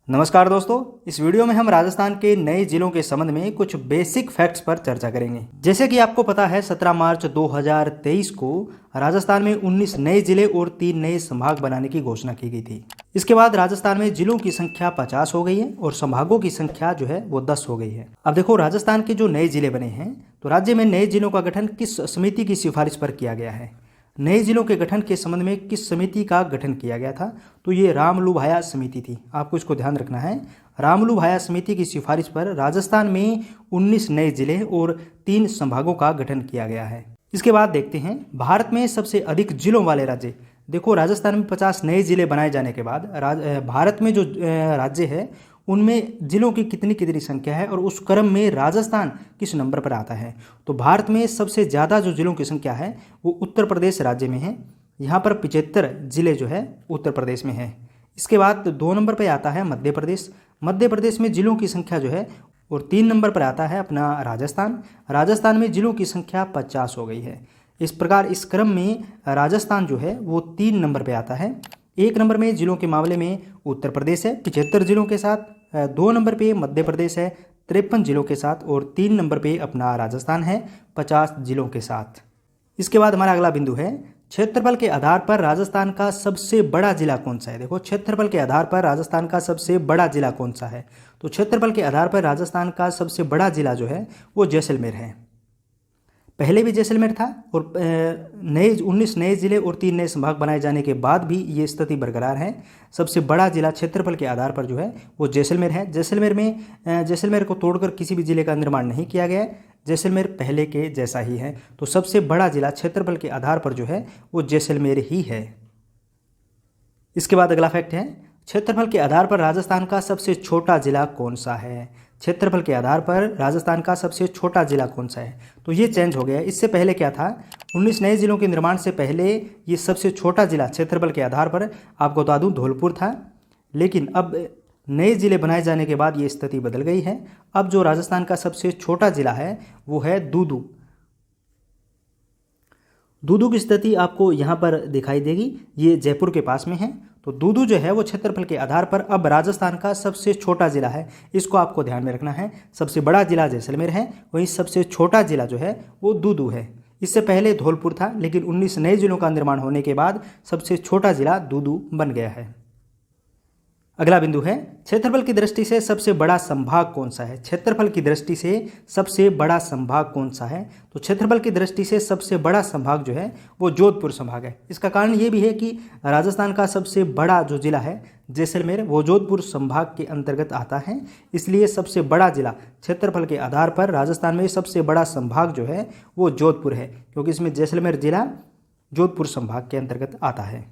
नमस्कार दोस्तों, इस वीडियो में हम राजस्थान के नए जिलों के संबंध में कुछ बेसिक फैक्ट्स पर चर्चा करेंगे। जैसे कि आपको पता है 17 मार्च 2023 को राजस्थान में 19 नए जिले और 3 नए संभाग बनाने की घोषणा की गई थी। इसके बाद राजस्थान में जिलों की संख्या 50 हो गई है और संभागों की संख्या जो है वो 10 हो गई है। अब देखो, राजस्थान के जो नए जिले बने हैं तो राज्य में नए जिलों का गठन किस समिति की सिफारिश पर किया गया है। नए जिलों के गठन के संबंध में किस समिति का गठन किया गया था, तो ये रामलुभाया समिति थी। आपको इसको ध्यान रखना है। रामलुभाया समिति की सिफारिश पर राजस्थान में 19 नए जिले और 3 संभागों का गठन किया गया है। इसके बाद देखते हैं भारत में सबसे अधिक जिलों वाले राज्य। देखो, राजस्थान में 50 नए जिले बनाए जाने के बाद भारत में जो राज्य है उनमें जिलों की कितनी कितनी संख्या है और उस क्रम में राजस्थान किस नंबर पर आता है। तो भारत में सबसे ज़्यादा जो जिलों की संख्या है वो उत्तर प्रदेश राज्य में है। यहाँ पर 75 जिले जो है उत्तर प्रदेश में है। इसके बाद 2 नंबर पर आता है मध्य प्रदेश। मध्य प्रदेश में जिलों की संख्या जो है, और 3 नंबर पर आता है अपना राजस्थान। राजस्थान में जिलों की संख्या 50 हो गई है। इस प्रकार इस क्रम में राजस्थान जो है वो 3 नंबर पर आता है। 1 नंबर में जिलों के मामले में उत्तर प्रदेश है 75 जिलों के साथ। 2 नंबर पे मध्य प्रदेश है 53 जिलों के साथ। और 3 नंबर पे अपना राजस्थान है 50 जिलों के साथ। इसके बाद हमारा अगला बिंदु है क्षेत्रफल के आधार पर राजस्थान का सबसे बड़ा जिला कौन सा है। देखो, क्षेत्रफल के आधार पर राजस्थान का सबसे बड़ा जिला कौन सा है, तो क्षेत्रफल के आधार पर राजस्थान का सबसे बड़ा जिला जो है वो जैसलमेर है। पहले भी जैसलमेर था और 19 नए जिले और 3 नए संभाग बनाए जाने के बाद भी ये स्थिति बरकरार है। सबसे बड़ा जिला क्षेत्रफल के आधार पर जो है वो जैसलमेर है। जैसलमेर को तोड़कर किसी भी जिले का निर्माण नहीं किया गया है। जैसलमेर पहले के जैसा ही है। तो सबसे बड़ा जिला क्षेत्रफल के आधार पर जो है वो जैसलमेर ही है। इसके बाद अगला फैक्ट है क्षेत्रफल के आधार पर राजस्थान का सबसे छोटा जिला कौन सा है। क्षेत्रफल के आधार पर राजस्थान का सबसे छोटा जिला कौन सा है, तो ये चेंज हो गया। इससे पहले क्या था, 19 नए जिलों के निर्माण से पहले ये सबसे छोटा जिला क्षेत्रफल के आधार पर आपको बता दूं धौलपुर था। लेकिन अब नए जिले बनाए जाने के बाद ये स्थिति बदल गई है। अब जो राजस्थान का सबसे छोटा जिला है वो है दूदू। दूदू की स्थिति आपको यहाँ पर दिखाई देगी, ये जयपुर के पास में है। तो दूदू जो है वो क्षेत्रफल के आधार पर अब राजस्थान का सबसे छोटा जिला है। इसको आपको ध्यान में रखना है। सबसे बड़ा जिला जैसलमेर है, वहीं सबसे छोटा जिला जो है वो दूदू है। इससे पहले धौलपुर था, लेकिन 19 नए जिलों का निर्माण होने के बाद सबसे छोटा जिला दूदू बन गया है। अगला बिंदु है क्षेत्रफल की दृष्टि से सबसे बड़ा संभाग कौन सा है। क्षेत्रफल की दृष्टि से सबसे बड़ा संभाग कौन सा है, तो क्षेत्रफल की दृष्टि से सबसे बड़ा संभाग जो है वो जोधपुर संभाग है। इसका कारण ये भी है कि राजस्थान का सबसे बड़ा जो जिला है जैसलमेर वो जोधपुर संभाग के अंतर्गत आता है। इसलिए सबसे बड़ा जिला क्षेत्रफल के आधार पर राजस्थान में सबसे बड़ा संभाग जो है वो जोधपुर है, क्योंकि इसमें जैसलमेर जिला जोधपुर संभाग के अंतर्गत आता है।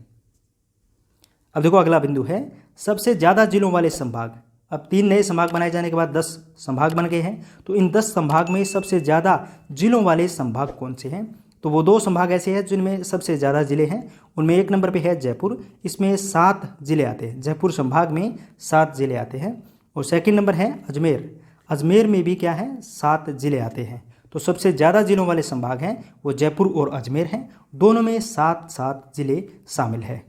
अब देखो, अगला बिंदु है सबसे ज़्यादा जिलों वाले संभाग। अब 3 नए संभाग बनाए जाने के बाद 10 संभाग बन गए हैं। तो इन 10 संभाग में सबसे ज़्यादा जिलों वाले संभाग कौन से हैं, तो वो 2 संभाग ऐसे हैं जिनमें सबसे ज़्यादा जिले हैं। उनमें 1 नंबर पे है जयपुर, इसमें 7 जिले आते हैं। जयपुर संभाग में 7 जिले आते हैं। और सेकंड नंबर है अजमेर। अजमेर में भी क्या है, 7 जिले आते हैं। तो सबसे ज़्यादा जिलों वाले संभाग हैं वो जयपुर और अजमेर हैं। दोनों में 7-7 जिले शामिल हैं।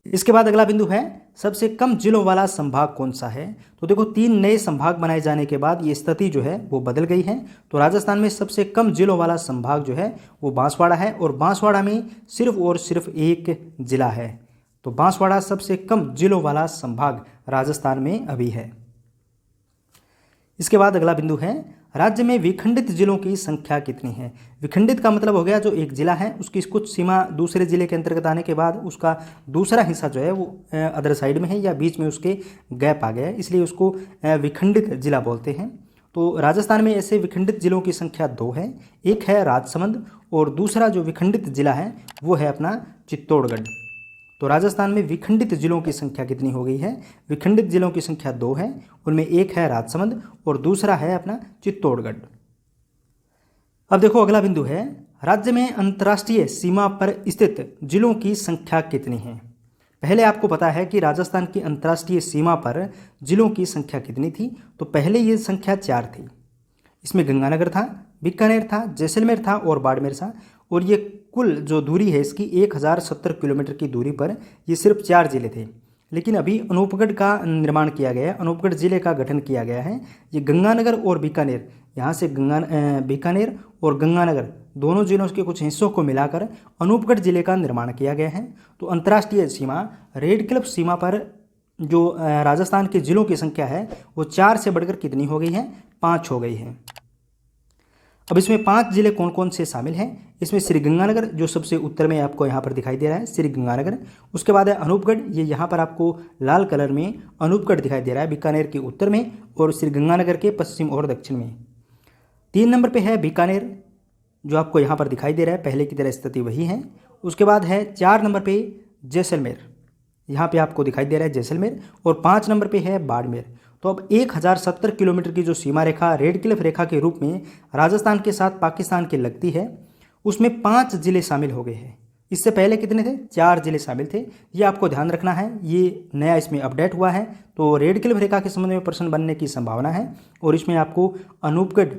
इसके बाद अगला बिंदु है सबसे कम जिलों वाला संभाग कौन सा है। तो देखो, 3 नए संभाग बनाए जाने के बाद ये स्थिति जो है वो बदल गई है। तो राजस्थान में सबसे कम जिलों वाला संभाग जो है वो बांसवाड़ा है, और बांसवाड़ा में सिर्फ और सिर्फ 1 जिला है। तो बांसवाड़ा सबसे कम जिलों वाला संभाग राजस्थान में अभी है। इसके बाद अगला बिंदु है राज्य में विखंडित जिलों की संख्या कितनी है। विखंडित का मतलब हो गया जो एक जिला है उसकी कुछ सीमा दूसरे जिले के अंतर्गत आने के बाद उसका दूसरा हिस्सा जो है वो अदर साइड में है या बीच में उसके गैप आ गया है, इसलिए उसको विखंडित जिला बोलते हैं। तो राजस्थान में ऐसे विखंडित जिलों की संख्या 2 है। एक है राजसमंद और दूसरा जो विखंडित जिला है वो है अपना चित्तौड़गढ़। तो राजस्थान में विखंडित जिलों की संख्या कितनी हो गई है, विखंडित जिलों की संख्या 2 है। उनमें एक है राजसमंद और दूसरा है अपना चित्तौड़गढ़। अब देखो, अगला बिंदु है राज्य में अंतर्राष्ट्रीय सीमा पर स्थित जिलों की संख्या कितनी है। पहले आपको पता है कि राजस्थान की अंतर्राष्ट्रीय सीमा पर जिलों की संख्या कितनी थी, तो पहले ये संख्या 4 थी। इसमें गंगानगर था, बीकानेर था, जैसलमेर था और बाड़मेर था। और ये कुल जो दूरी है इसकी 1070 किलोमीटर की दूरी पर ये सिर्फ 4 जिले थे। लेकिन अभी अनूपगढ़ का निर्माण किया गया है, अनूपगढ़ जिले का गठन किया गया है। ये गंगानगर और बीकानेर, यहाँ से बीकानेर और गंगानगर दोनों जिलों के कुछ हिस्सों को मिलाकर अनूपगढ़ जिले का निर्माण किया गया है। तो अंतर्राष्ट्रीय सीमा रेड क्लिफ सीमा पर जो राजस्थान के जिलों की संख्या है वो 4 से बढ़कर कितनी हो गई है, 5 हो गई है। अब इसमें 5 जिले कौन कौन से शामिल हैं, इसमें श्रीगंगानगर जो सबसे उत्तर में आपको यहाँ पर दिखाई दे रहा है, श्रीगंगानगर। उसके बाद है अनूपगढ़, ये यहाँ पर आपको लाल कलर में अनूपगढ़ दिखाई दे रहा है, बीकानेर के उत्तर में और श्रीगंगानगर के पश्चिम और दक्षिण में। 3 नंबर पे है बीकानेर जो आपको यहाँ पर दिखाई दे रहा है, पहले की तरह स्थिति वही है। उसके बाद है 4 नंबर पे जैसलमेर, यहाँ पे आपको दिखाई दे रहा है जैसलमेर, और 5 नंबर पे है बाड़मेर। तो अब 1070 किलोमीटर की जो सीमा रेखा रेड क्लिफ रेखा के रूप में राजस्थान के साथ पाकिस्तान की लगती है, उसमें 5 जिले शामिल हो गए हैं। इससे पहले कितने थे, 4 जिले शामिल थे। ये आपको ध्यान रखना है, ये नया इसमें अपडेट हुआ है। तो रेड क्लिफ रेखा के संबंध में प्रश्न बनने की संभावना है और इसमें आपको अनूपगढ़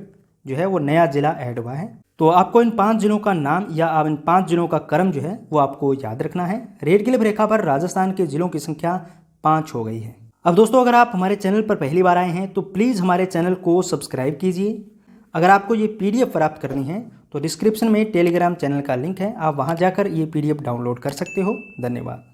जो है वो नया जिला ऐड हुआ है। तो आपको इन 5 जिलों का नाम या इन 5 जिलों का क्रम जो है वो आपको याद रखना है। रेड क्लिफ रेखा पर राजस्थान के जिलों की संख्या 5 हो गई है। अब दोस्तों, अगर आप हमारे चैनल पर पहली बार आए हैं तो प्लीज़ हमारे चैनल को सब्सक्राइब कीजिए। अगर आपको ये PDF प्राप्त करनी है तो डिस्क्रिप्शन में टेलीग्राम चैनल का लिंक है, आप वहां जाकर ये PDF डाउनलोड कर सकते हो। धन्यवाद।